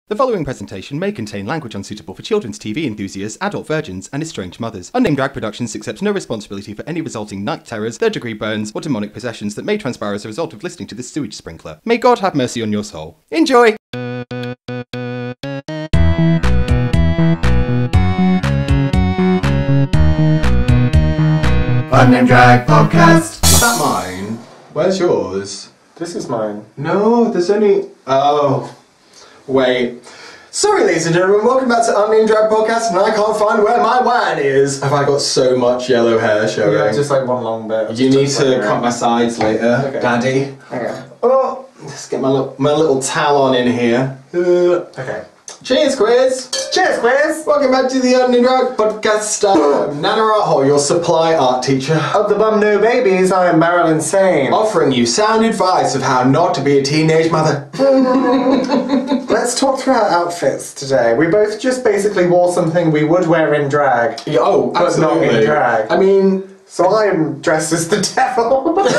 The following presentation may contain language unsuitable for children's TV enthusiasts, adult virgins, and estranged mothers. Unnamed Drag Productions accepts no responsibility for any resulting night terrors, third-degree burns, or demonic possessions that may transpire as a result of listening to this sewage sprinkler. May God have mercy on your soul. Enjoy! Unnamed Drag Podcast. Is that mine? Where's yours? This is mine. No, there's only... Oh... Wait. Sorry, ladies and gentlemen, welcome back to Unnamed Drag Podcast, and I can't find where my wine is. Have I got so much yellow hair showing? Yeah, just like one long bit. You need to cut my sides later, okay. Daddy. Okay. Oh, let's get my little towel on in here. Okay. Cheers, quiz! Cheers, quiz! Welcome back to the Unnamed Drag Podcast. Nana Art, your supply art teacher. Of the Bum No Babies, I am Marilyn Sane. Offering you sound advice of how not to be a teenage mother. Let's talk through our outfits today. We both just basically wore something we would wear in drag. Oh, absolutely. But not in drag. I mean... So I am dressed as the devil. Which is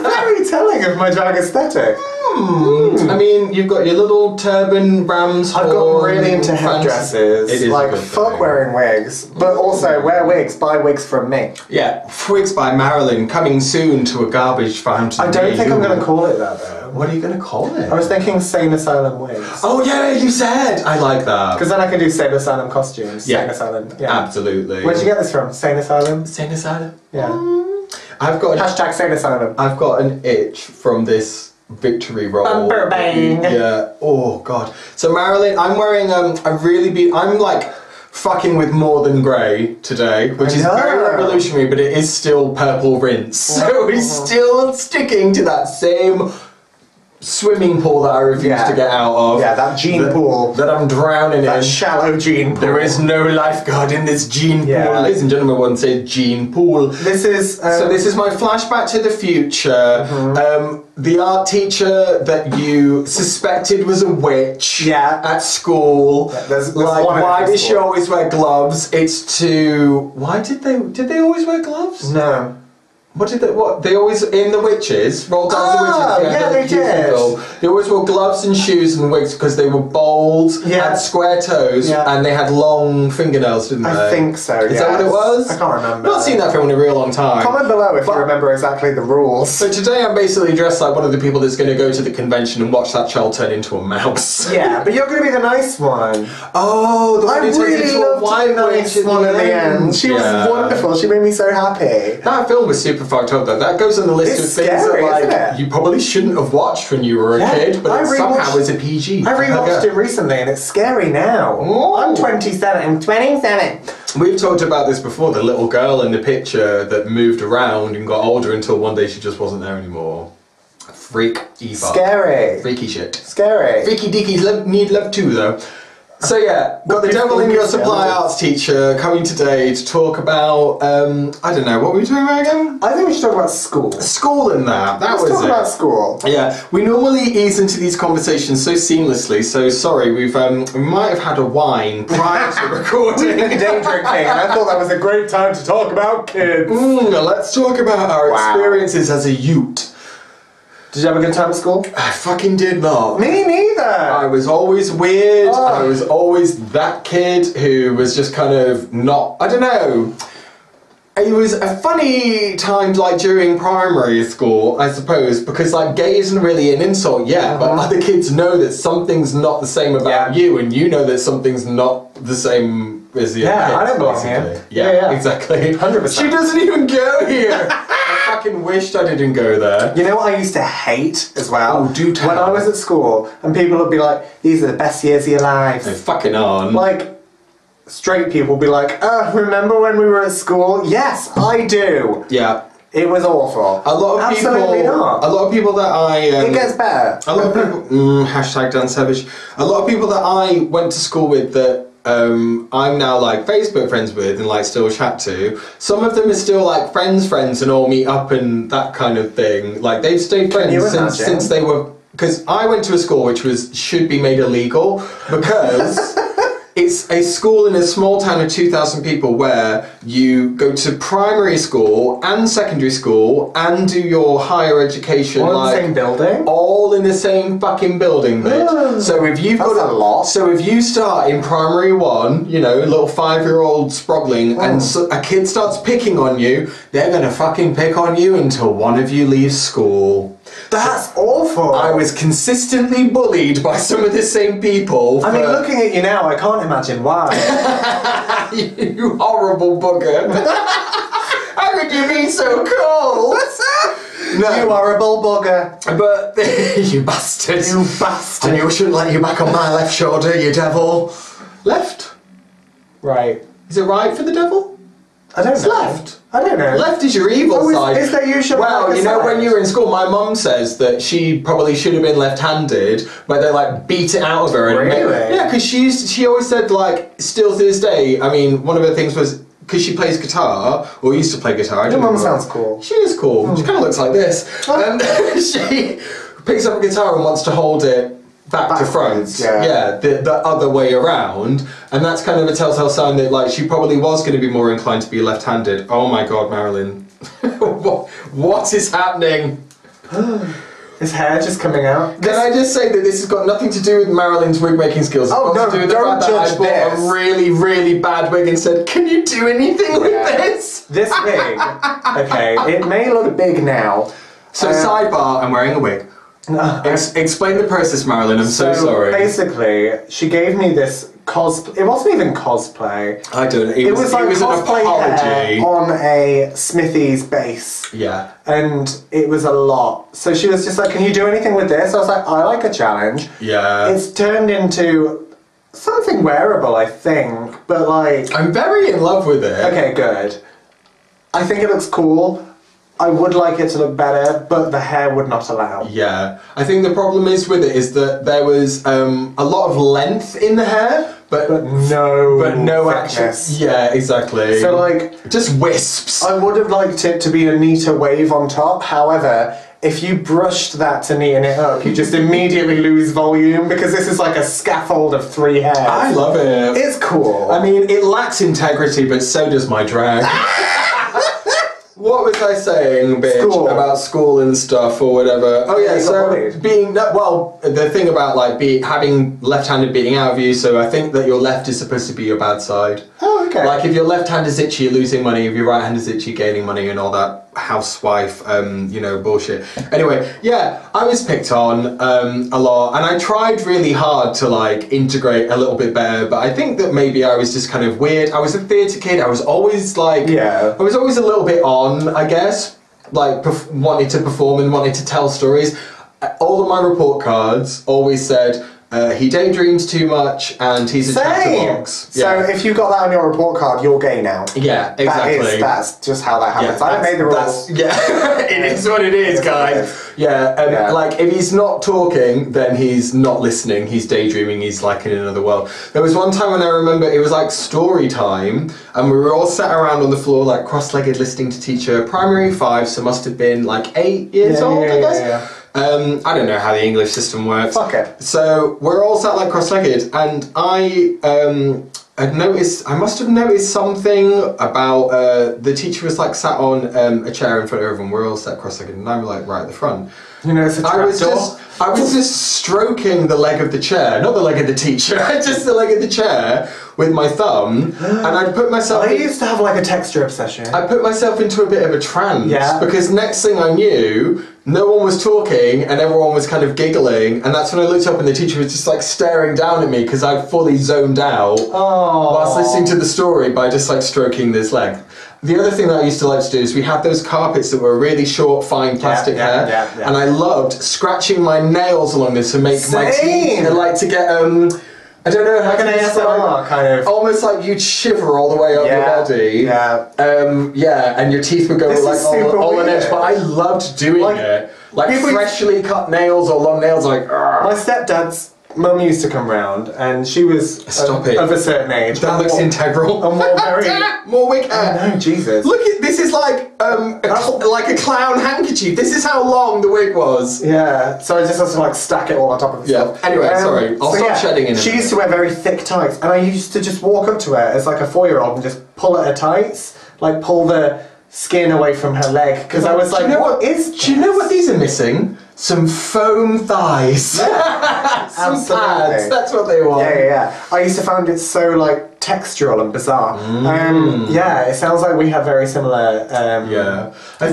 very telling of my drag aesthetic. I mean, you've got your little turban, ram's horn. I've got really into headdresses. It is like, fuck wearing wigs. But also, wear wigs, buy wigs from me. Yeah, Wigs by Marilyn, coming soon to a garbage fountain. I don't think I'm going to call it that, though. What are you going to call it? I was thinking Sane Asylum wigs. Oh yeah, you said! I like that. Because then I can do Sane Asylum costumes. Yeah. Sane Asylum. Yeah. Absolutely. Where'd you get this from? Sane Asylum? Sane Asylum? Yeah. I've got... Hashtag Sane Asylum. I've got an itch from this victory roll. Bumper bang! Yeah. Oh god. So Marilyn, I'm wearing I'm like fucking with more than grey today, which is very revolutionary, but it is still purple rinse. So we're still sticking to that same swimming pool that I refuse to get out of. Yeah, that gene pool. That I'm drowning in. That shallow gene pool. There is no lifeguard in this gene pool. Ladies and gentlemen, one say gene pool. This is... so this is my flashback to the future. The art teacher that you suspected was a witch at school. Yeah, there's like, why does she always wear gloves? It's to... Why did they always wear gloves? No. They always, in the witches, Roll Down the Witches. Yeah, they did. They always wore gloves and shoes and wigs because they were bold, had square toes, and they had long fingernails, didn't they? I think so, Is that what it was? I can't remember. I've not seen that film in a real long time. Comment below if you remember exactly the rules. So today I'm basically dressed like one of the people that's going to go to the convention and watch that child turn into a mouse. Yeah, but you're going to be the nice one. Oh, the one who turns into a white nice witch one at the end. She was wonderful. She made me so happy. That film was super fucked up though. That goes on the list of things scary, that you probably shouldn't have watched when you were a kid, but somehow is a PG. I rewatched it recently and it's scary now. Oh. I'm 27. We've talked about this before, the little girl in the picture that moved around and got older until one day she just wasn't there anymore. Freak Eva. Scary. Freaky shit. Scary. Freaky dickies need love too though. So yeah, got the devil in your supply arts teacher coming today to talk about, I don't know, what were we talking about again? I think we should talk about school. School and that was it. Let's talk about school. Yeah, we normally ease into these conversations so seamlessly, so sorry, we might have had a wine prior to recording. We've been day drinking, and I thought that was a great time to talk about kids. Let's talk about our experiences as a youth. Did you have a good time at school? I fucking did not. Me neither. I was always weird. I was always that kid who was just kind of not, I don't know. It was a funny time like during primary school, I suppose, because like gay isn't really an insult yet, but other kids know that something's not the same about you, and you know that something's not the same as the other kids. I don't belong here. Yeah, exactly. 100%. She doesn't even go here. I fucking wished I didn't go there. You know what I used to hate as well? Oh, do tell. When I was at school and people would be like, these are the best years of your lives. They fucking on. Like, straight people would be like, remember when we were at school? Yes, I do. Yeah. It was awful. A lot of Absolutely not. A lot of people that I... it gets better. A lot of people... hashtag Dan Savage. A lot of people that I went to school with that I'm now like Facebook friends with and like still chat to. Some of them are still like friends and all meet up and that kind of thing. Like they've stayed friends since they were... Because I went to a school which should be made illegal because... It's a school in a small town of 2,000 people where you go to primary school and secondary school and do your higher education all in the same building? All in the same fucking building, bitch. So if you've got a lot. So if you start in primary 1, you know, little 5-year-old sproggling, and a kid starts picking on you, they're gonna fucking pick on you until one of you leaves school. That's awful. I was consistently bullied by some of the same people. I mean, looking at you now, I can't imagine why. You horrible bugger. How could you be so cold? No. You horrible bugger. But, you bastard. You bastard. I knew I shouldn't let you back on my left shoulder, you devil. Left? Right. Is it right for the devil? I don't know. Left. I don't know. Left is your evil side. Is there usually well, like you know, side? when you were in school, my mum says that she probably should have been left-handed, but they like beat it out of her. And Really? Yeah, because she always said, like, still to this day. I mean, one of her things was because she plays guitar, or used to play guitar. Your mum sounds cool. She is cool. She kind of looks like this. And she picks up a guitar and wants to hold it back to front, yeah. The other way around, and that's kind of a telltale sign that like she probably was going to be more inclined to be left-handed. Oh my god, Marilyn, what is happening? His hair just coming out. Can I just say that this has got nothing to do with Marilyn's wig making skills? It's got to do with the fact that I bought a really, really bad wig and said, "Can you do anything with this?" This wig, okay, it may look big now. So sidebar, I'm wearing a wig. Explain the process, Marilyn. I'm so sorry. Basically, she gave me this cosplay. It wasn't even cosplay. I don't know. It was like an cosplay hair apology on a Smithy's base. Yeah. And it was a lot. So she was just like, "Can you do anything with this?" I was like, "I like a challenge." Yeah. It's turned into something wearable, I think. But like, I'm very in love with it. okay, good. I think it looks cool. I would like it to look better, but the hair would not allow. Yeah, I think the problem is with it is that there was a lot of length in the hair, but no action. Yeah, exactly. So like, just wisps. I would have liked it to be a neater wave on top. However, if you brushed that to neaten it up, you just immediately lose volume because this is like a scaffold of 3 hairs. I love it. It's cool. I mean, it lacks integrity, but so does my drag. What was I saying, bitch, about school and stuff or whatever? Oh yeah, so the thing about like having left-handed beating out of you, so I think that your left is supposed to be your bad side. Oh, okay. Like if your left hand is itchy, you're losing money. If your right hand is itchy, gaining money, and all that housewife, bullshit. Anyway, yeah, I was picked on a lot, and I tried really hard to like integrate a little bit better. But I think that maybe I was just kind of weird. I was a theatre kid. I was always like, I was always a little bit on, I guess, like wanted to perform and wanted to tell stories. All of my report cards always said, he daydreams too much and he's a chatterbox. Yeah. So if you got that on your report card, you're gay now. Yeah, exactly. That's just how that happens. I made the rules. Yeah, it is what it is, guys. Yeah, like if he's not talking, then he's not listening. He's daydreaming. He's like in another world. There was one time when I remember it was like story time, and we were all sat around on the floor, like cross-legged, listening to teacher. Primary 5, so must have been like 8 years old, I guess. Yeah. I don't know how the English system works. Fuck it. So we're all sat like cross-legged, and I must have noticed something about the teacher was like sat on a chair in front of everyone. We're all sat cross-legged, and I'm like right at the front. You know, it's a trapdoor. I was just stroking the leg of the chair, not the leg of the teacher, just the leg of the chair with my thumb, and I'd put myself... I used to have like a texture obsession. I put myself into a bit of a trance, because next thing I knew, no one was talking and everyone was kind of giggling, and that's when I looked up and the teacher was just like staring down at me because I'd fully zoned out whilst listening to the story by just like stroking this leg. The other thing that I used to like to do is we had those carpets that were really short, fine plastic hair, and I loved scratching my nails along this to make my teeth, and like to get I don't know how like an ASMR kind of. Almost like you'd shiver all the way up your body. And your teeth would go all on edge. But I loved doing it. Like freshly cut nails or long nails, like. My stepdad's Mum used to come round, and she was Stop of a certain age. That looks integral. And more very... More wig hair. Oh, no, Jesus. Look at this is like like a clown handkerchief. This is how long the wig was. Yeah, so I just had to like stack it all on top of itself. Yeah. Anyway, sorry. I'll stop shedding in. She used to wear very thick tights, and I used to just walk up to her as like a 4-year-old and just pull at her tights, like pull the skin away from her leg, because I was like, what is this? Do you know what these are missing? Some foam thighs. Yeah, Some absolutely. pads. That's what they want. Yeah. I used to find it so like textural and bizarre. Yeah, it sounds like we have very similar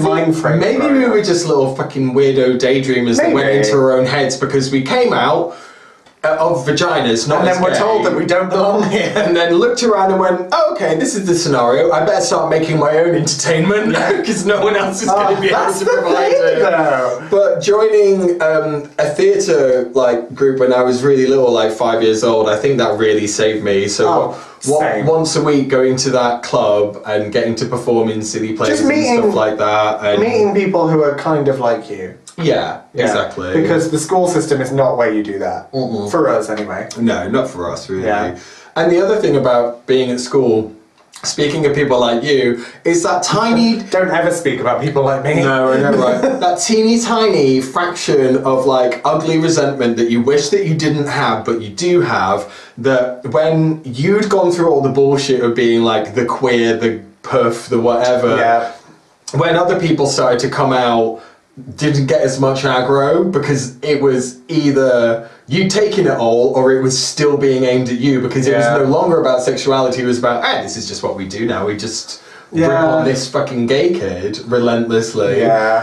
mind frame. Maybe we were just little fucking weirdo daydreamers that went into our own heads because we came out of vaginas, not and then we're gay. told that we don't belong here. And then looked around and went, oh, okay, this is the scenario. I better start making my own entertainment because no one else is going to be able to provide it. Though. But joining a theatre like group when I was really little, like 5 years old, I think that really saved me. So once a week going to that club and getting to perform in silly places and stuff like that. And meeting people who are kind of like you. Yeah, exactly. Because the school system is not where you do that. For us, anyway. No, not for us, really. Yeah. And the other thing about being at school, speaking of people like you, is that tiny... Don't ever speak about people like me. No, I know, right? That teeny tiny fraction of like ugly resentment that you wish that you didn't have, but you do have, that when you'd gone through all the bullshit of being like the queer, the puff, the whatever, when other people started to come out, didn't get as much aggro because it was either you taking it all or it was still being aimed at you because it was no longer about sexuality, it was about, this is just what we do now, we just rip on this fucking gay kid relentlessly.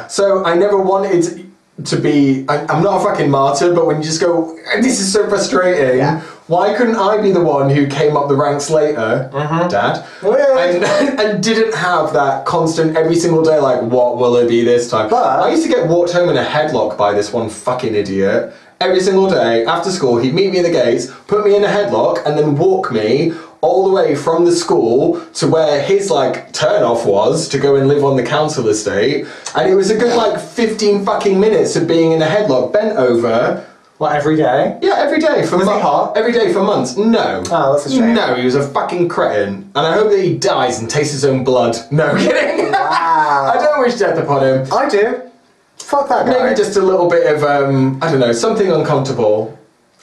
So I never wanted to be, I'm not a fucking martyr, but when you just go, this is so frustrating, why couldn't I be the one who came up the ranks later, Dad, and didn't have that constant every single day, like, what will it be this time? But I used to get walked home in a headlock by this one fucking idiot. Every single day after school, he'd meet me in the gates, put me in a headlock, and then walk me all the way from the school to where his like turn-off was to go and live on the council estate. And it was a good like 15 fucking minutes of being in a headlock, bent over. What, every day? Yeah, every day for months. Was he hot? Every day for months. No. Oh, that's a shame. No, he was a fucking cretin. And I hope that he dies and tastes his own blood. No, I'm kidding. Wow. I don't wish death upon him. I do. Fuck that guy. Maybe just a little bit of, I don't know, something uncomfortable.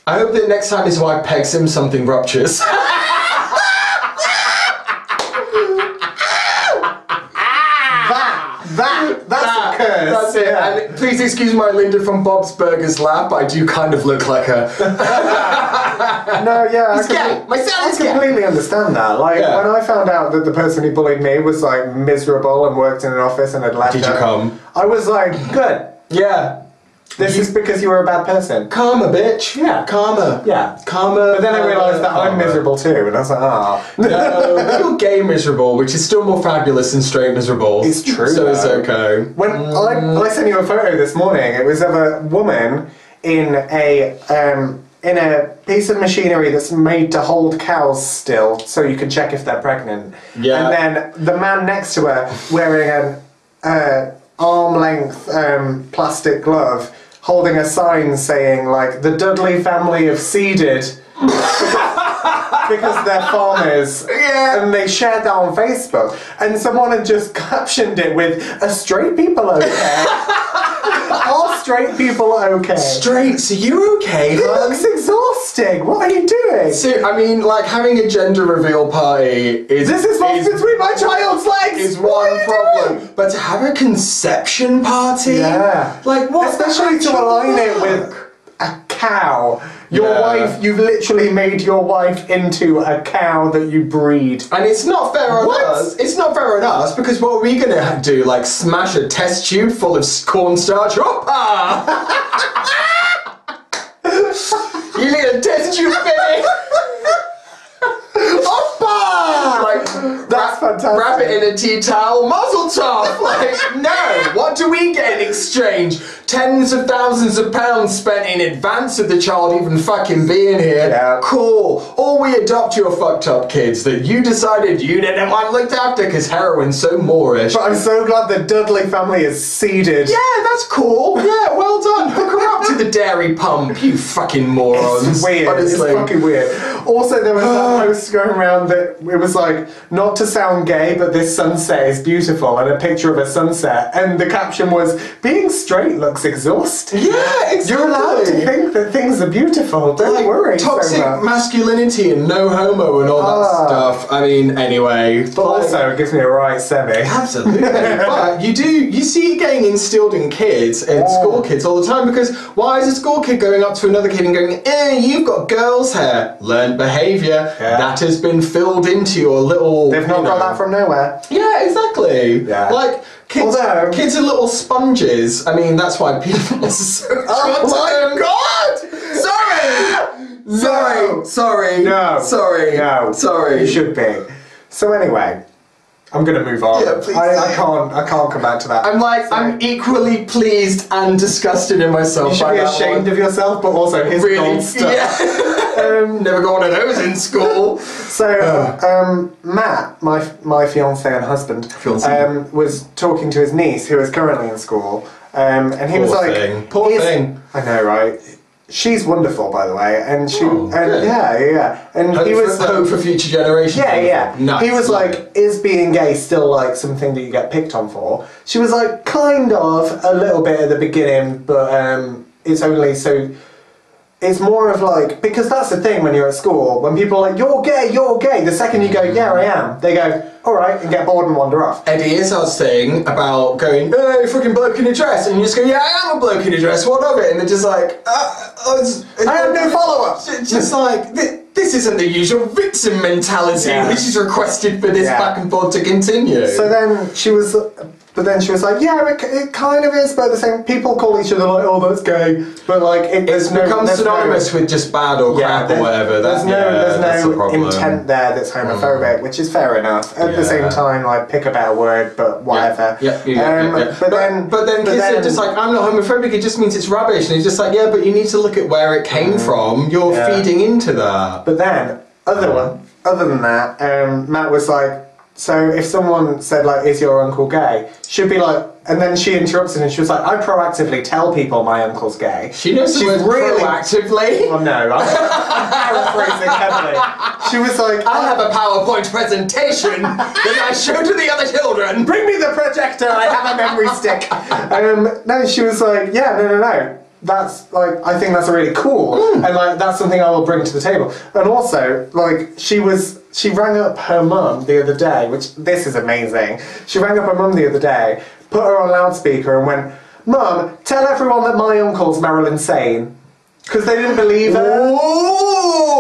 I hope that next time his wife pegs him, something ruptures. That's a curse. That's it. And please excuse my Linda from Bob's Burgers laugh, I do kind of look like her. No, yeah. He's gay. My son is I gay. completely understand that. Like, when I found out that the person who bullied me was, like, miserable and worked in an office and had left Did you come? I was like, good. Yeah. This is because you were a bad person. Karma, bitch. Yeah. Karma. Yeah. Karma. But then I realised that I'm karma. miserable too, and I was like, No, you're gay miserable, which is still more fabulous than straight miserable. It's true, So it's though. okay. When I sent you a photo this morning, it was of a woman in a piece of machinery that's made to hold cows still, so you can check if they're pregnant. Yeah. And then the man next to her wearing an arm-length plastic glove, holding a sign saying, like, the Dudley family have seeded because they're farmers. Yeah. And they shared that on Facebook. And someone had just captioned it with, are straight people okay? Are straight people okay? Straight, so you okay, It hun? looks exhausting. What are you doing? So, I mean, like, having a gender reveal party is... This is what's between my child's legs! Is What one are you problem. doing? But to have a conception party? Yeah. Like, what? Especially to align it with a cow. Your wife, you've literally made your wife into a cow that you breed. And it's not fair on What? us. It's not fair on us because what are we gonna do? Like smash a test tube full of cornstarch? Hoppa! You need a test tube, baby. Oppa! Like That's fantastic. Wrap it in a tea towel, mazel tov! Like, no! What do we get in exchange? Tens of thousands of pounds spent in advance of the child even fucking being here. Yeah. Cool. Or we adopt your fucked up kids that you decided you didn't want looked after because heroin's so Moorish. But I'm so glad the Dudley family is seeded. Yeah, that's cool. Yeah, well done. Hook her up to the dairy pump, you fucking morons. It's weird. Honestly. It's fucking weird. Also, there was that post going around that it was like, not to sound gay, but this sunset is beautiful, and a picture of a sunset, and the caption was, being straight looks exhausting. Yeah, exactly. You're allowed to think that things are beautiful. Don't worry toxic so much. masculinity and no homo and all that stuff. I mean, anyway. But also, it gives me a right semi. Absolutely. But you see it getting instilled in kids, in school kids all the time, because why is a school kid going up to another kid and going, you've got girl's hair? Learned behaviour. Yeah. That has been filled into your little... They've not got that from nowhere. Yeah, exactly. Yeah. Like, kids are little sponges. I mean, that's why people are so Oh my God! Sorry. No. Sorry. You should be. So anyway, I'm gonna move on. Yeah, please. I can't come back to that. I'm equally pleased and disgusted in myself. You should by be that ashamed one. of yourself, but also his gold stuff. Yeah. Never got one of those in school. So, Matt, my fiance and husband, was talking to his niece, who is currently in school, and he was like, Poor thing. I know, right? She's wonderful, by the way, and she, good. yeah, and he was hope for future generations. Yeah. Nice. He was like, is being gay still like something that you get picked on for? She was like, kind of, a little bit at the beginning, but it's only so. It's more of like, because that's the thing when you're at school, when people are like, you're gay, the second you go, yeah, I am, they go, alright, and get bored and wander off. Eddie Izzard's thing about going, hey, fucking bloke in a dress, and you just go, yeah, I am a bloke in a dress, what of it? And they're just like, I have no follow-up. Just like, this isn't the usual victim mentality, which is requested for this back and forth to continue. So then she was like, yeah, it kind of is, but the same, people call each other like, oh, that's gay, but like, it becomes synonymous with just bad or crap or whatever. There's no intent there that's homophobic, which is fair enough. At the same time, like, pick a better word, but whatever. But then kids are just like, I'm not homophobic, it just means it's rubbish, and it's just like, yeah, but you need to look at where it came from. You're feeding into that. But then, other than that, Matt was like, so if someone said like, is your uncle gay? She'd be like, and then she interrupts it and she was like, I proactively tell people my uncle's gay. She knows the word proactively. Well, no, I'm paraphrasing heavily. She was like, I'll have a PowerPoint presentation that I show to the other children. Bring me the projector, I have a memory stick. No, she was like, yeah, no. That's like, I think that's really cool, and like that's something I will bring to the table. And also, like, she rang up her mum the other day, which this is amazing. She rang up her mum the other day, put her on loudspeaker, and went, "Mum, tell everyone that my uncle's Marilyn Sane," because they didn't believe her. Ooh.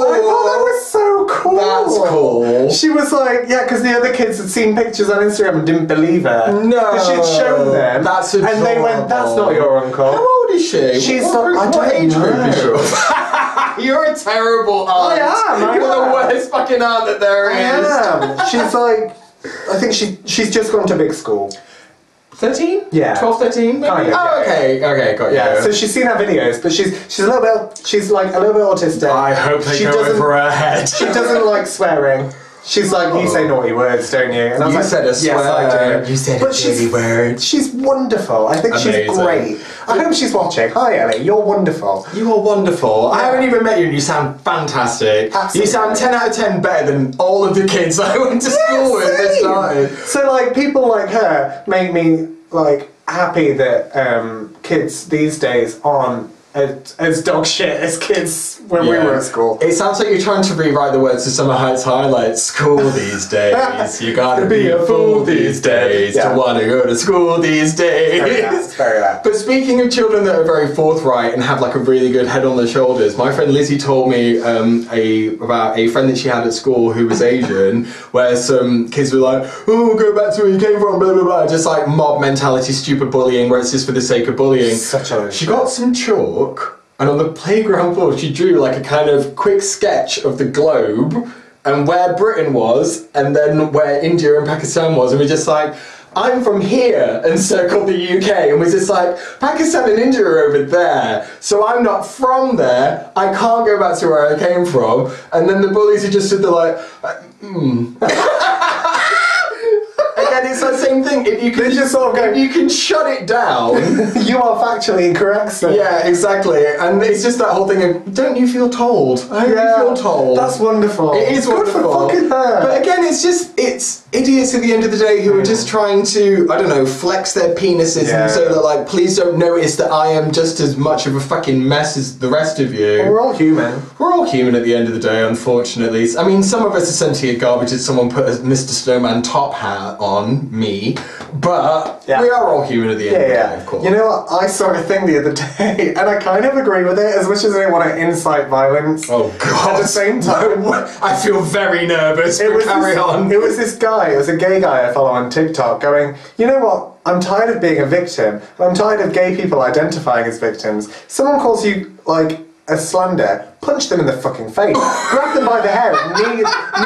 I thought that was so cool. That's cool. She was like, yeah, because the other kids had seen pictures on Instagram and didn't believe her. No. Because she'd shown them. That's adorable. And they went, that's not your uncle. How old is she? She's what age group is she? You're a terrible aunt. I am. You're the worst fucking aunt that there is. I am. She's like, I think she's just gone to big school. 13? Yeah. 12, 13 maybe? Kind of, oh, okay, got you. Yeah, so she's seen our videos, but she's a little bit, she's like a little bit autistic. I hope they go over her head. She doesn't like swearing. She's like, you say naughty words, don't you? And I was like, said a swear. Yes, I do. You said a dirty word. She's wonderful. I think Amazing. she's great. I hope she's watching. Hi, Ellie. You're wonderful. You are wonderful. I haven't even met you and you sound fantastic. Absolutely. You sound 10 out of 10 better than all of the kids I went to school with this time. So, like, people like her make me, like, happy that kids these days aren't as dog shit as kids when we were at school. It sounds like you're trying to rewrite the words to Summer Heights highlights. School these days. You gotta be a fool these days to want to go to school these days. It's very that. But speaking of children that are very forthright and have like a really good head on their shoulders, my friend Lizzie told me about a friend that she had at school who was Asian, where some kids were like, oh, go back to where you came from, blah blah blah, just like mob mentality, stupid bullying, where it's just for the sake of bullying. She got some chalk, and on the playground floor she drew like a kind of quick sketch of the globe, and where Britain was, and then where India and Pakistan was, and we're just like, I'm from here, and circled the UK, and we're just like, Pakistan and India are over there, so I'm not from there, I can't go back to where I came from, and then the bullies are just stood there like, Again, it's the same thing. If you can just sort of go, if you can shut it down, you are factually incorrect, sir. Yeah, exactly. And it's just that whole thing of, don't you feel told? I hope you feel told. That's wonderful. It is wonderful. Good for fucking her. But again, it's idiots at the end of the day who are just trying to, I don't know, flex their penises and say that, like, please don't notice that I am just as much of a fucking mess as the rest of you. Well, we're all human. We're all human at the end of the day, unfortunately. I mean, some of us are sentient garbage as someone put a Mr. Snowman top hat on me, but we are all human at the end of the day, of course. You know what? I saw a thing the other day, and I kind of agree with it, as much as I don't want to incite violence. Oh, God. At the same time, I feel very nervous, but carry on. It was this guy, it was a gay guy I follow on TikTok, going, you know what? I'm tired of being a victim. I'm tired of gay people identifying as victims. Someone calls you, like, a slander, punch them in the fucking face. Grab them by the hair and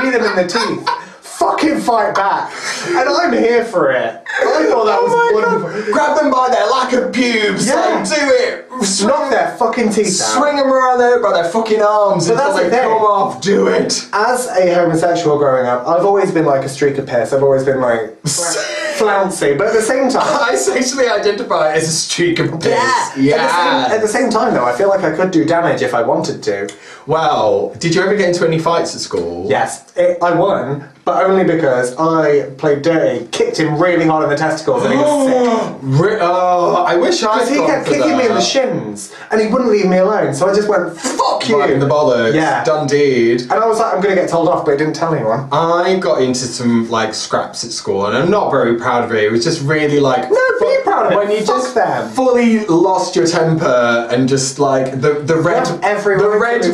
knee them in the teeth. Fucking fight back. And I'm here for it. I thought that was wonderful. God. Grab them by their lack of pubes. Yeah. Like, do it. Knock their fucking teeth out. Swing them around by their fucking arms until they come off. Do it. As a homosexual growing up, I've always been like a streak of piss. I've always been like flouncy, but at the same time, I sexually identify as a streak of piss. Yeah. At the same time, though, I feel like I could do damage if I wanted to. Wow. Did you ever get into any fights at school? Yes, I won, but only because I played dirty, kicked him really hard in the testicles, and he was sick. I wish I. Because he kept kicking me in the shins, and he wouldn't leave me alone. So I just went, "Fuck you!" Right in the bollocks. Yeah, done deed. And I was like, "I'm gonna get told off," but I didn't tell anyone. I got into some like scraps at school, and I'm not very proud of it. It was just really like Be proud of it. when you Fuck just them. fully lost your temper and just like the red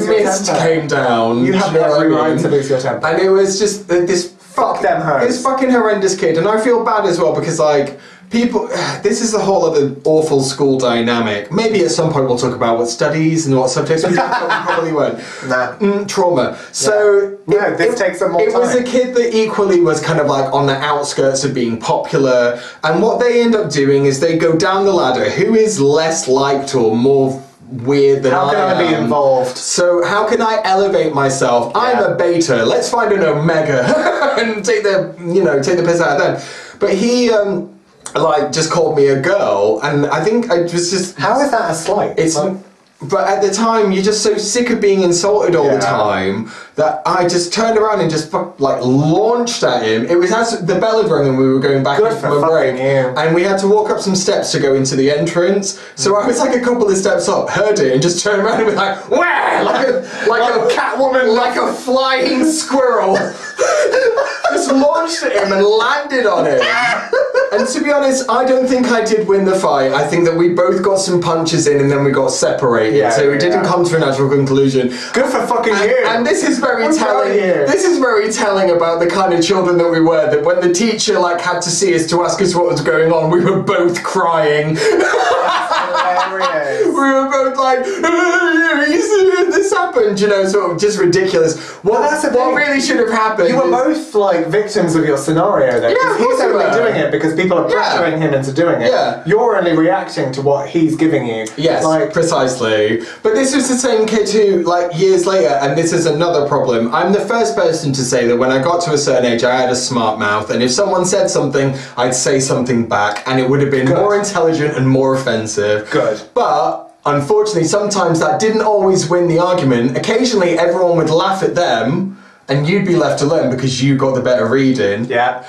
mist came down. You have every right to lose your temper. And it was just this this fucking horrendous kid, and I feel bad as well because like people, this is a whole other awful school dynamic. Maybe at some point we'll talk about what studies and what subjects we probably won't. Nah. Trauma. So this takes some more time. It was a kid that equally was kind of like on the outskirts of being popular, and what they end up doing is they go down the ladder. Who is less liked or more weird than I am? How can I be involved? So how can I elevate myself? Yeah. I'm a beta. Let's find an omega and take the piss out of them. But he like just called me a girl, and I think I was just. How is that a slight? It's. But at the time, you're just so sick of being insulted all the time that I just turned around and just like launched at him. It was as the bell had rung and we were going back from a break, and we had to walk up some steps to go into the entrance. So I was like a couple of steps up, heard it, and just turned around and was like, "Wah!" like a Catwoman, like a flying squirrel. Just launched at him and landed on him. And to be honest, I don't think I did win the fight. I think that we both got some punches in and then we got separated. So it didn't come to a natural conclusion. Good for fucking you. And this is very telling. This is very telling about the kind of children that we were. That when the teacher like had to see us to ask us what was going on, we were both crying. Hilarious. We were both like, this happened, you know, sort of just ridiculous. What really should have happened? You were both like victims of your scenario, though. Yeah, he's only doing it because people are pressuring him into doing it. Yeah. You're only reacting to what he's giving you. Yes, like, precisely. But this was the same kid who, like, years later, and this is another problem. I'm the first person to say that when I got to a certain age, I had a smart mouth, and if someone said something, I'd say something back, and it would have been more intelligent and more offensive. Good. But unfortunately, sometimes that didn't always win the argument. Occasionally, everyone would laugh at them, and you'd be left alone because you got the better reading. Yeah.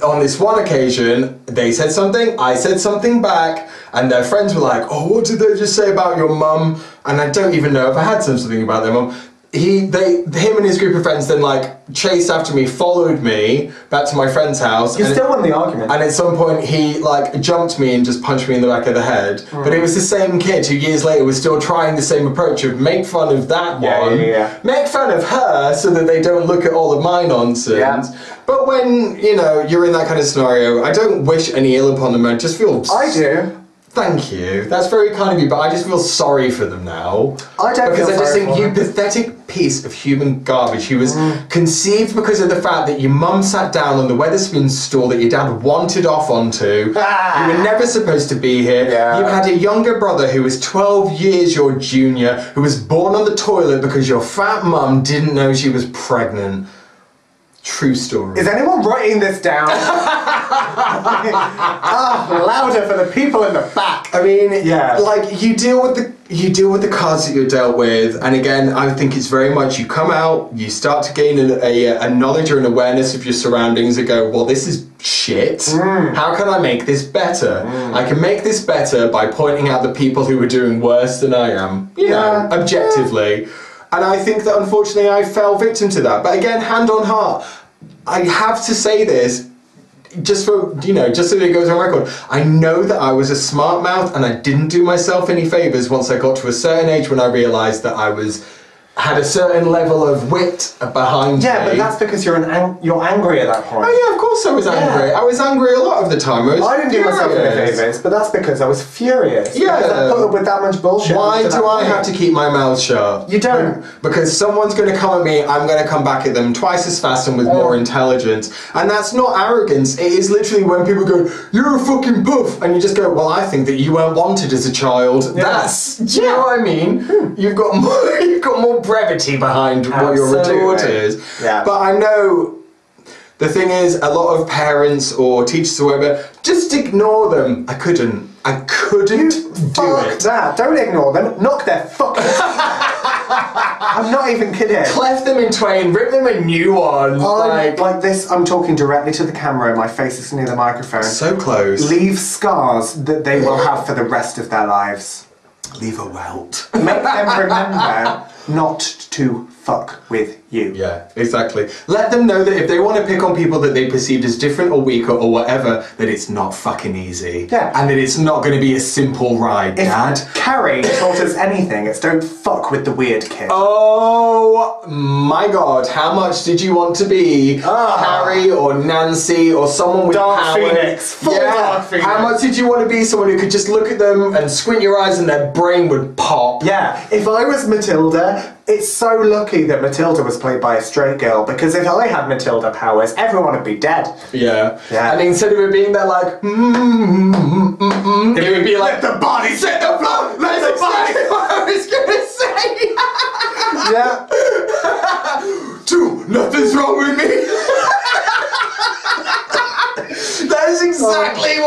On this one occasion, they said something, I said something back, and their friends were like, "Oh, what did they just say about your mum?" And I don't even know if I had something about their mum. Him and his group of friends then like chased after me, followed me back to my friend's house. You still won the argument. And at some point he like jumped me and just punched me in the back of the head. But it was the same kid who years later was still trying the same approach of make fun of that one, make fun of her so that they don't look at all of my nonsense. But when, you know, you're in that kind of scenario, I don't wish any ill upon them. I just feel... I do. Thank you. That's very kind of you, but I just feel sorry for them now. I don't because feel I just sorry think for you them. pathetic piece of human garbage. He was conceived because of the fact that your mum sat down on the Wetherspoon stool that your dad wanted off onto. You were never supposed to be here. Yeah. You had a younger brother who was 12 years your junior, who was born on the toilet because your fat mum didn't know she was pregnant. True story. Is anyone writing this down? Louder for the people in the back. I mean, like you deal with the cards that you're dealt with, and again, I think it's very much you come out, you start to gain a knowledge or an awareness of your surroundings, and go, well, this is shit. How can I make this better? I can make this better by pointing out the people who are doing worse than I am. You know, objectively. And I think that unfortunately I fell victim to that. But again, hand on heart, I have to say this, just for, you know, just so that it goes on record. I know that I was a smart mouth and I didn't do myself any favours once I got to a certain age when I realised that I had a certain level of wit behind me. Yeah, but that's because you're angry at that point. Oh yeah, of course I was angry. I was angry a lot of the time. I didn't do myself any favours, but that's because I was furious. Yeah. Because I put up with that much bullshit. Why do I have to keep my mouth shut? You don't. Because someone's going to come at me, I'm going to come back at them twice as fast and with more intelligence. And that's not arrogance. It is literally when people go, you're a fucking puff. And you just go, well, I think that you weren't wanted as a child. Yeah. Do you know what I mean? You've got more brevity behind what your retort is. Yeah. But I know the thing is, a lot of parents or teachers or whatever just ignore them. I couldn't do it. That. Don't ignore them. Knock their fucking. I'm not even kidding. Cleft them in twain, rip them a new one. Like this, I'm talking directly to the camera, my face is near the microphone. So close. Leave scars that they will have for the rest of their lives. Leave a welt. Make them remember not to fuck with you. Yeah, exactly. Let them know that if they want to pick on people that they perceived as different or weaker or whatever, that it's not fucking easy. Yeah. And that it's not going to be a simple ride, Dad. Carrie taught us anything, it's don't fuck with the weird kid. Oh my God, how much did you want to be Carrie or Nancy or someone with Dark power? Phoenix. Full Dark Phoenix. How much did you want to be someone who could just look at them and squint your eyes and their brain would pop? Yeah, if I was Matilda, it's so lucky that Matilda was played by a straight girl, because if I had Matilda powers, everyone would be dead. Yeah. Yeah. And instead of it being that like, it would be like, the body set the floor! That's exactly what I was gonna say! Yeah. Two, nothing's wrong with me! That's exactly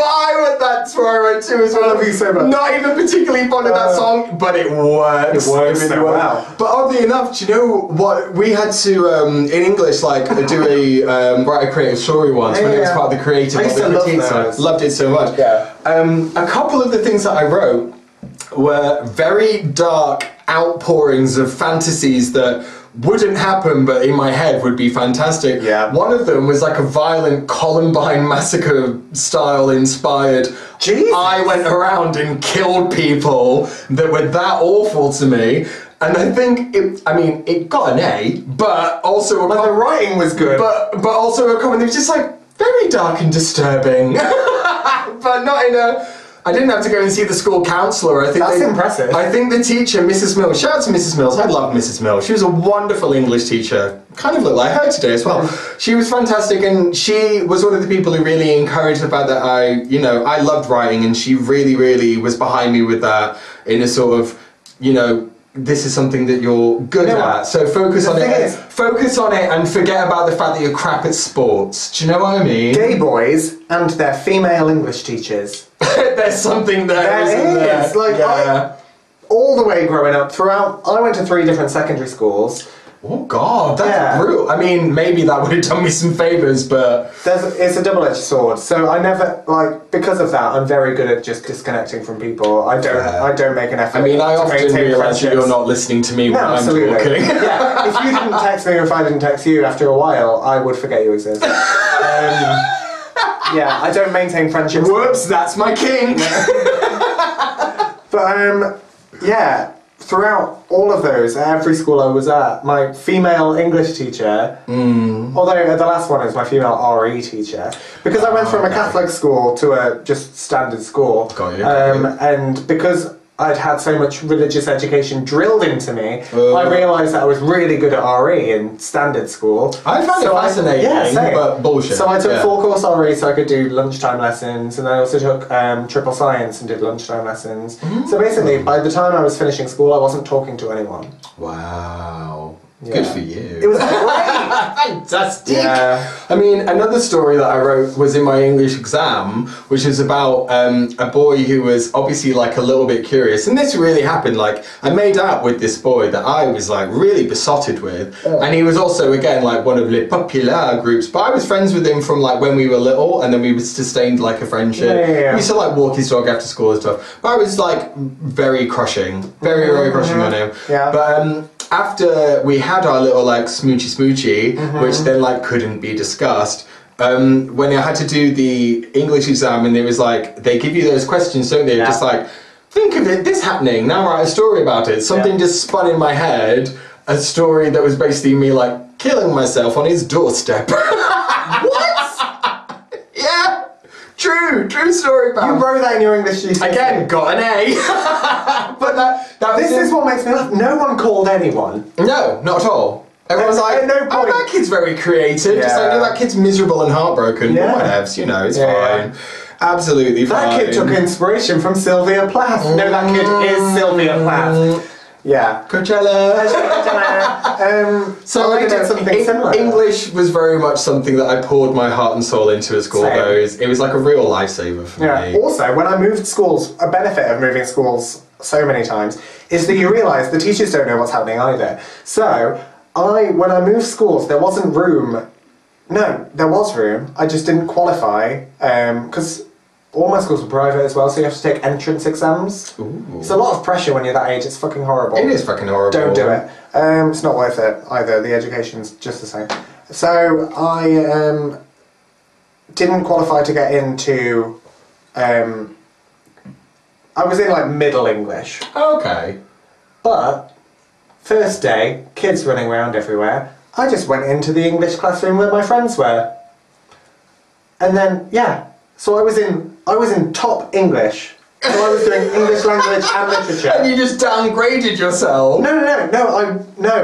that's where I went to as well. I love you so much. Not even particularly fond of that song, but it works. It works so well. But oddly enough, do you know what? We had to, in English, like, do write a creative story once when it was part of the creative. I used to love those. Loved it so much. Yeah. A couple of the things that I wrote were very dark outpourings of fantasies that wouldn't happen, but in my head would be fantastic. Yeah. One of them was like a violent Columbine massacre style inspired. Jesus. I went around and killed people that were that awful to me. And I think it got an A, but also the writing was good. But also a comment that was just like very dark and disturbing. But not in a. I didn't have to go and see the school counsellor. I think that's impressive. I think the teacher, Mrs. Mills, shout out to Mrs. Mills. I love Mrs. Mills. She was a wonderful English teacher. Kind of looked like her today as well. She was fantastic, and she was one of the people who really encouraged the fact that I loved writing, and she really, really was behind me with that in a sort of, this is something that you're good at. So focus on it. Focus on it and forget about the fact that you're crap at sports. Do you know what I mean? Gay boys and their female English teachers. There's something there, isn't there? Like, all the way growing up, I went to 3 different secondary schools. Oh God, that's brutal. I mean, maybe that would have done me some favours, but it's a double-edged sword. So I never because of that, I'm very good at just disconnecting from people. I don't make an effort. I mean, I often realise that you're friendships. not listening to me when I'm talking. Yeah, if you didn't text me or if I didn't text you, after a while, I would forget you exist. Yeah, I don't maintain friendships. Whoops, that's my king. But throughout all of those, at every school I was at, my female English teacher, although the last one is my female RE teacher, because I went from a Catholic school to a just standard school, Got you. and because I'd had so much religious education drilled into me, I realised that I was really good at RE in standard school. I found it fascinating, but bullshit. So I took full course RE so I could do lunchtime lessons, and I also took triple science and did lunchtime lessons. So basically, by the time I was finishing school, I wasn't talking to anyone. Wow. Good for you. It was great! Fantastic! Yeah. I mean, another story that I wrote was in my English exam, which is about a boy who was obviously like a little bit curious. And this really happened, like, I made out with this boy that I was like really besotted with. And he was also, again, like one of Les Populaires groups, but I was friends with him from like when we were little, and then we sustained like a friendship. We used to like walk his dog after school and stuff. But I was like very crushing on him. Yeah. But after we had our little like smoochy, which then like couldn't be discussed, when I had to do the English exam, and it was like, they give you those questions, don't they? Just like, think of it, this happening, now write a story about it. Something just spun in my head, a story that was basically me like killing myself on his doorstep. What? Yeah. True story, pal. You wrote that in your English GCSE. Again, got an A. But that this is what makes me laugh. No one called anyone. No, not at all. Everyone's like, at no oh, point. that kid's very creative. Just like, no, that kid's miserable and heartbroken. Yeah. Whatevs, you know, it's fine. Absolutely fine. That kid took inspiration from Sylvia Plath. No, that kid is Sylvia Plath. Yeah. Coachella. So I did something similar. English was very much something that I poured my heart and soul into at school. Though. It was like a real lifever for me. Also, when I moved schools, a benefit of moving schools so many times is that you realise the teachers don't know what's happening either. So, when I moved schools, there wasn't room. No, there was room. I just didn't qualify because all my schools were private as well, so you have to take entrance exams. Ooh. It's a lot of pressure when you're that age. It's fucking horrible. It is fucking horrible. Don't do it. It's not worth it either. The education's just the same. So I didn't qualify to get into. I was in like middle English. Okay. But first day, kids running around everywhere. I just went into the English classroom where my friends were. And then so I was in top English. So I was doing English language and literature. And you just downgraded yourself. No.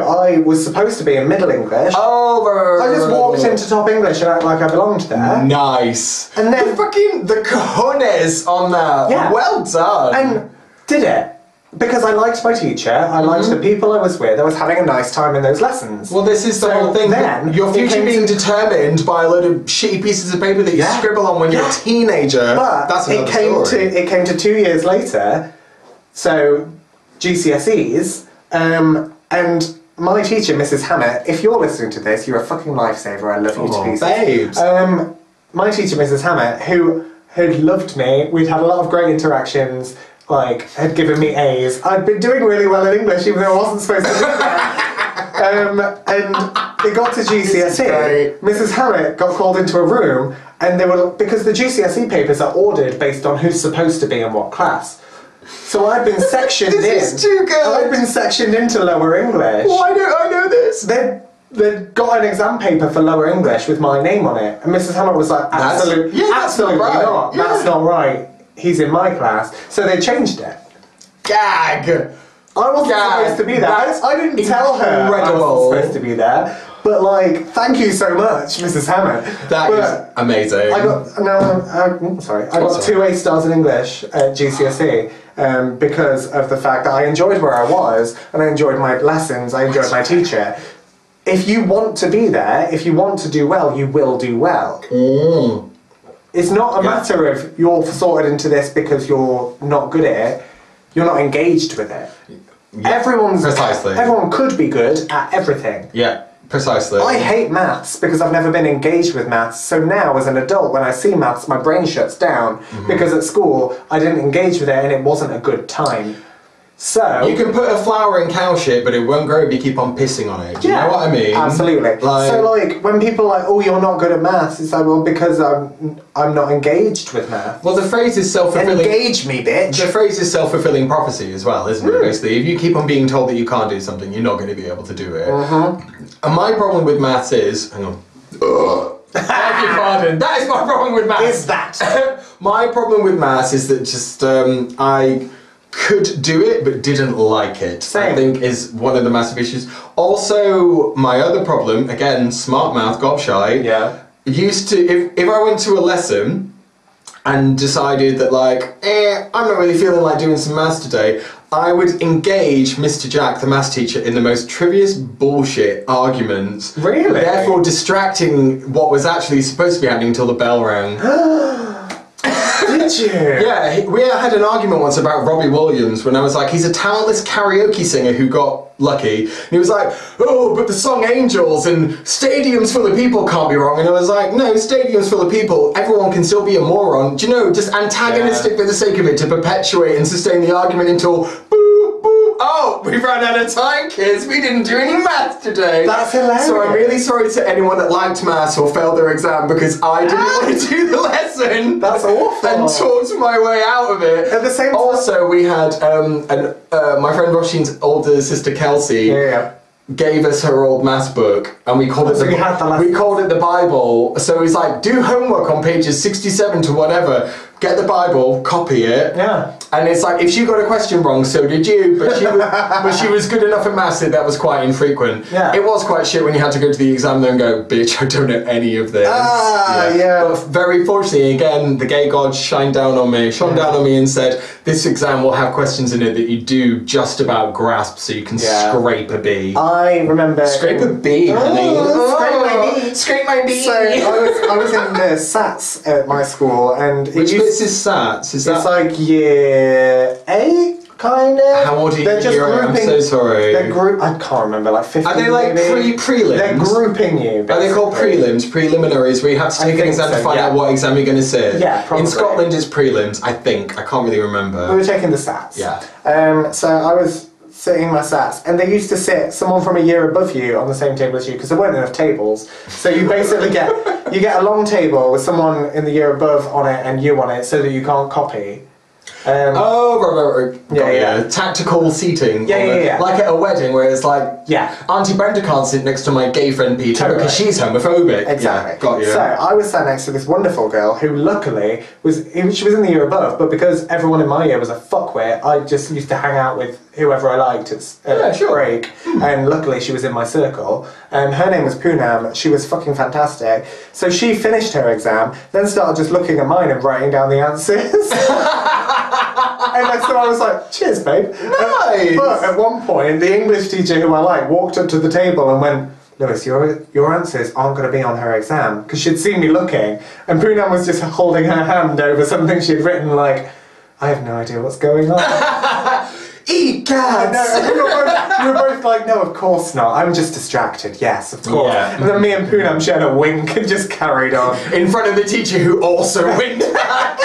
I was supposed to be in middle English. Over. I just walked into top English and acted like I belonged there. Nice. And then the cojones on that. Yeah. Well done. And did it. Because I liked my teacher, I liked the people I was with, I was having a nice time in those lessons. Well, this is the whole thing. Then your future being determined by a load of shitty pieces of paper that you scribble on when you're a teenager. But that's another story. It came to 2 years later, so GCSEs, and my teacher, Mrs. Hammett, if you're listening to this, you're a fucking lifesaver, I love you to pieces. Babes. My teacher, Mrs. Hammett, who loved me, we'd had a lot of great interactions, like, had given me A's. I'd been doing really well in English, even though I wasn't supposed to do that. And it got to GCSE. Mrs. Hammett got called into a room, and they were, because the GCSE papers are ordered based on who's supposed to be in what class. So I'd been sectioned in. This is too good. I'd been sectioned into lower English. Why don't I know this? They'd got an exam paper for lower English with my name on it, and Mrs. Hammett was like, absolutely not. Yeah. That's not right. He's in my class. So they changed it. Gag! I wasn't supposed to be there. I didn't tell her I wasn't supposed to be there. But like, thank you so much, Mrs. Hammett. That is amazing. I got 2 A stars in English at GCSE because of the fact that I enjoyed where I was, and I enjoyed my lessons, I enjoyed my teacher. If you want to be there, if you want to do well, you will do well. It's not a matter of you're sorted into this because you're not good at it. You're not engaged with it. Yeah, everyone could be good at everything. Yeah, precisely. I hate maths because I've never been engaged with maths. So now, as an adult, when I see maths, my brain shuts down because at school I didn't engage with it and it wasn't a good time. So you can put a flower in cow shit, but it won't grow if you keep on pissing on it. Do you know what I mean? Absolutely. So when people are like, "Oh, you're not good at maths," it's like, well, because I'm not engaged with maths. Well, the phrase is self-fulfilling. Engage me, bitch. The phrase is self-fulfilling prophecy as well, isn't it? Basically, if you keep on being told that you can't do something, you're not going to be able to do it. And my problem with maths is, hang on. Beg your pardon. That is my problem with maths. Is that? My problem with maths is that just could do it but didn't like it. Same. I think is one of the massive issues. Also, my other problem, again, smart mouth, gobshite. Yeah. Used to, if I went to a lesson and decided that like, I'm not really feeling like doing some maths today, I would engage Mr. Jack, the maths teacher, in the most trivial bullshit arguments. Really? Therefore distracting what was actually supposed to be happening until the bell rang. Did you? Yeah, we had an argument once about Robbie Williams when I was like, he's a talentless karaoke singer who got lucky. And he was like, oh, but the song Angels and stadiums full of people can't be wrong. And I was like, no, stadiums full of people, everyone can still be a moron. Do you know, just antagonistic for the sake of it to perpetuate and sustain the argument until boo, boo. Oh, we ran out of time, kids. We didn't do any math today. That's hilarious. So I'm really sorry to anyone that liked maths or failed their exam because I didn't want to do the lesson. That's awful. And talked my way out of it. At the same time. Also, we had my friend Roisin's older sister Kelsey gave us her old maths book, and we called it the Bible. So he's like, do homework on pages 67 to whatever. Get the Bible, copy it. Yeah. And it's like, if she got a question wrong, so did you. But she was good enough at maths that was quite infrequent. Yeah. It was quite shit when you had to go to the exam and go, bitch, I don't know any of this. But very fortunately, again, the gay god shone down on me and said, this exam will have questions in it that you do just about grasp so you can scrape a B. I remember... Scrape a B, honey. Scrape my B. Scrape my B. So I was in the SATs at my school, and Which bits is SATs? Is that... It's like year 8, kind of. How old are you? They're just grouping. I'm so sorry. They're I can't remember, like 15. Are they like prelims? They're grouping you. Basically. Are they called preliminaries, where you have to take an exam to find out what exam you're going to sit? Yeah, probably. In Scotland, it's prelims, I think. I can't really remember. We were taking the SATs. Yeah. So I was sitting my SATs, and they used to sit someone from a year above you on the same table as you because there weren't enough tables. So you basically get a long table with someone in the year above on it and you on it, so that you can't copy. Right. Yeah. Tactical seating. Yeah. Like at a wedding where it's like, Auntie Brenda can't sit next to my gay friend Peter because she's homophobic. Exactly. Yeah, got you. So I was sat next to this wonderful girl who luckily she was in the year above, but because everyone in my year was a fuckwit, I just used to hang out with whoever I liked at break. And luckily she was in my circle. And her name was Poonam. She was fucking fantastic. So she finished her exam, then started just looking at mine and writing down the answers. And then, so I was like, cheers, babe. Nice! But at one point, the English teacher who I like walked up to the table and went, Lewis, your answers aren't going to be on her exam. Because she'd seen me looking. And Poonam was just holding her hand over something she'd written like, I have no idea what's going on. Eat cats! We were both like, no, of course not. I'm just distracted. Yes, of course. Yeah. And then me and Poonam shared a wink and just carried on. In front of the teacher who also winked back.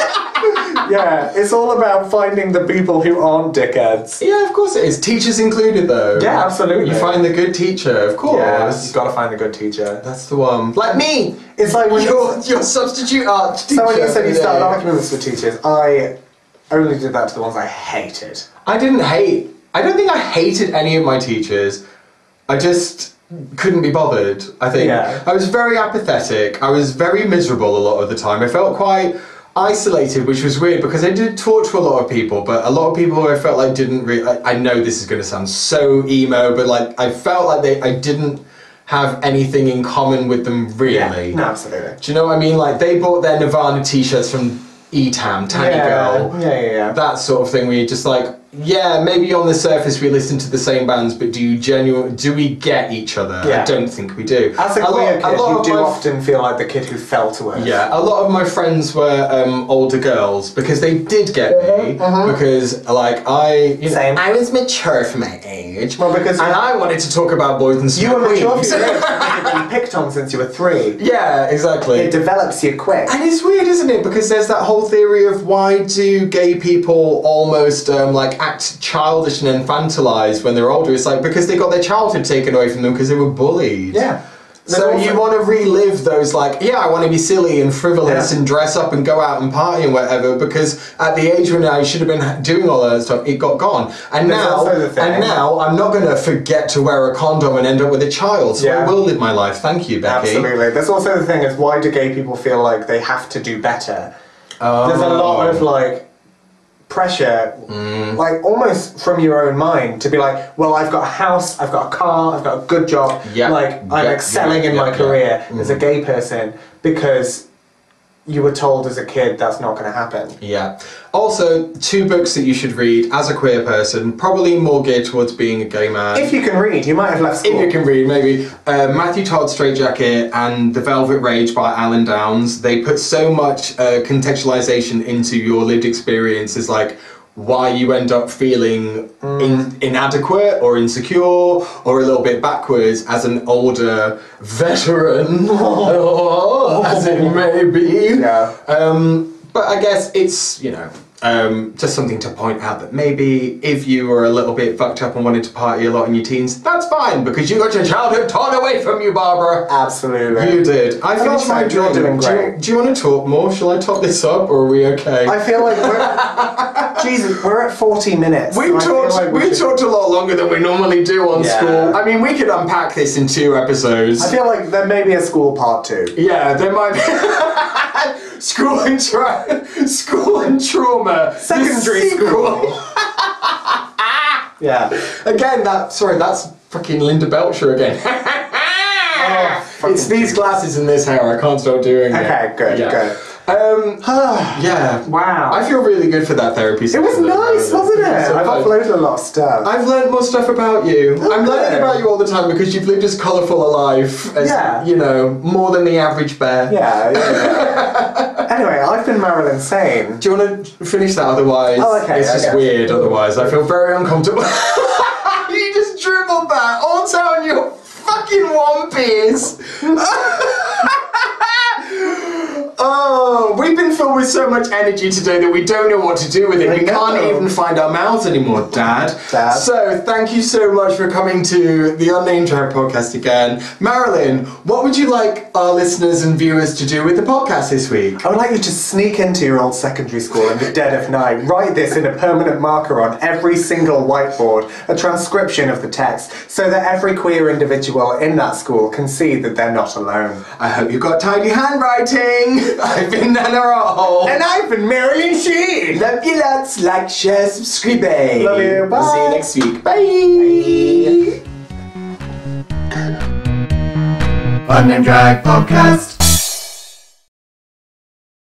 Yeah, it's all about finding the people who aren't dickheads. Yeah, of course it is. Teachers included, though. Yeah, absolutely. You find the good teacher, of course. Yeah, you've got to find the good teacher. That's the one. Like me! It's like when your substitute art teacher. So when you said you started arguments with teachers, I only did that to the ones I hated. I don't think I hated any of my teachers. I just couldn't be bothered, I think. Yeah. I was very apathetic. I was very miserable a lot of the time. I felt quite isolated, which was weird because I did talk to a lot of people, but a lot of people I felt like didn't really... I know this is going to sound so emo, but like I felt like I didn't have anything in common with them really. Yeah, no, absolutely. Do you know what I mean? Like they bought their Nirvana t-shirts from Etam, Tiny Girl. Yeah. That sort of thing where you're just like, yeah, maybe on the surface we listen to the same bands, but do we get each other? Yeah. I don't think we do. As a queer kid, you do often feel like the kid who fell to earth. Yeah, a lot of my friends were older girls because they did get me because like Same. I was mature for my age. Well, because I wanted to talk about boys and you were mature queens. for your age because you've been picked on since you were 3. Yeah, exactly. It develops you quick. And it's weird, isn't it? Because there's that whole theory of why do gay people almost like act childish and infantilized when they're older. It's like because they got their childhood taken away from them because they were bullied. Yeah. So you want to relive those like, yeah, I want to be silly and frivolous and dress up and go out and party and whatever because at the age when I should have been doing all that stuff, it got gone. And now I'm not going to forget to wear a condom and end up with a child. So I will live my life. Thank you, Becky. Absolutely. There's also the thing is why do gay people feel like they have to do better? There's a lot of like pressure, like almost from your own mind, to be like, well, I've got a house, I've got a car, I've got a good job, I'm excelling in my career as a gay person, because you were told as a kid that's not going to happen. Yeah. Also, 2 books that you should read as a queer person, probably more geared towards being a gay man. If you can read, you might have left school. If you can read, maybe. Matthew Todd's Straight Jacket and The Velvet Rage by Alan Downs. They put so much contextualization into your lived experiences, like why you end up feeling inadequate or insecure or a little bit backwards as an older veteran, as it may be. Yeah. But I guess it's, you know, just something to point out that maybe if you were a little bit fucked up and wanted to party a lot in your teens, that's fine, because you got your childhood torn away from you, Barbara. Absolutely. You did. I feel like you're doing great. Do you want to talk more? Shall I top this up, or are we okay? I feel like Jesus, we're at 40 minutes. We talked a lot longer than we normally do on school. I mean, we could unpack this in 2 episodes. I feel like there may be a school part 2. Yeah, there might be. School and trauma. Secondary school. Yeah. Again, that's fucking Linda Belcher again. It's these glasses and this hair. I can't stop doing it. Okay, good, good. Yeah. Wow. I feel really good for that therapy session. It was nice, wasn't it? So I've uploaded a lot of stuff. I've learned more stuff about you. I'm learning about you all the time because you've lived as colourful a life as, you know, more than the average bear. Yeah. Anyway, I've been Marilyn Sane. Do you want to finish that? Otherwise, it's just weird. Otherwise, I feel very uncomfortable. You just dribbled that all down your fucking one piece. Oh, we've been filled with so much energy today that we don't know what to do with it. We can't even find our mouths anymore, Dad. So, thank you so much for coming to the Unnamed Drag podcast again. Marilyn, what would you like our listeners and viewers to do with the podcast this week? I would like you to sneak into your old secondary school in the dead of night, write this in a permanent marker on every single whiteboard, a transcription of the text, so that every queer individual in that school can see that they're not alone. I hope you've got tidy handwriting. I've been Nana Roll. And I've been Marilyn Sheen. Love you lots. Like, share, subscribe. Love you. Bye. We'll see you next week. Bye. Unnamed Drag Podcast.